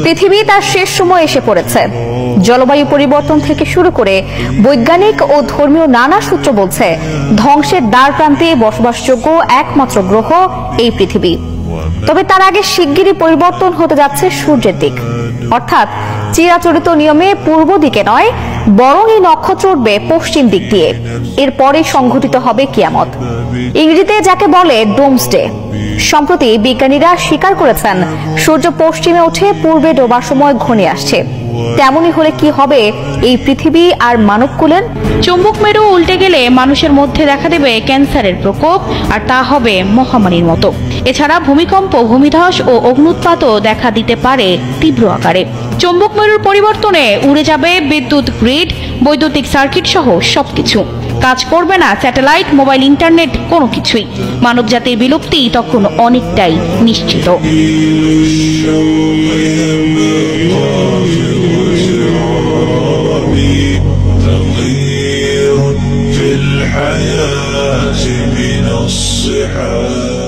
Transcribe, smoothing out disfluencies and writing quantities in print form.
পৃথিবী তার শেষ সময় এসে পড়েছে। জলবায়ু পরিবর্তন থেকে শুরু করে বৈজ্ঞানিক ও ধর্মীয় নানা সূত্র বলছে ধ্বংসের দ্বার প্রান্তে বসবাসযোগ্য একমাত্র গ্রহ এই পৃথিবী। তবে তার আগে শিগগিরই পরিবর্তন হতে যাচ্ছে সূর্যের দিক, অর্থাৎ চিরাচরিত নিয়মে পূর্ব দিকে নয়, বরং এই নক্ষত্র উঠবে পশ্চিম দিক দিয়ে। এরপরে সংঘটিত হবে কিয়ামত, ইংরেজিতে যাকে বলে ডোমসডে। সম্প্রতি বিজ্ঞানীরা স্বীকার করেছেন সূর্য পশ্চিমে উঠে পূর্বে ডোবার সময় ঘনিয়ে আসছে। তেমনই হলে কি হবে এই পৃথিবী আর মানবকুলের? চুম্বক মেরু উল্টে গেলে মানুষের মধ্যে দেখা দেবে ক্যান্সারের প্রকোপ, আর তা হবে মহামারীর মতো। এছাড়া ভূমিকম্প, ভূমিধস ও অগ্ন্যুৎপাতও দেখা দিতে পারে তীব্র আকারে। চুম্বক মেরুর পরিবর্তনে উড়ে যাবে বিদ্যুৎ গ্রিড, বৈদ্যুতিক সার্কিট সহ সবকিছু। কাজ করবে না স্যাটেলাইট, মোবাইল, ইন্টারনেট, কোনো কিছুই। মানব জাতির বিলুপ্তি তখন অনেকটাই নিশ্চিত। في الحياة من الصحاب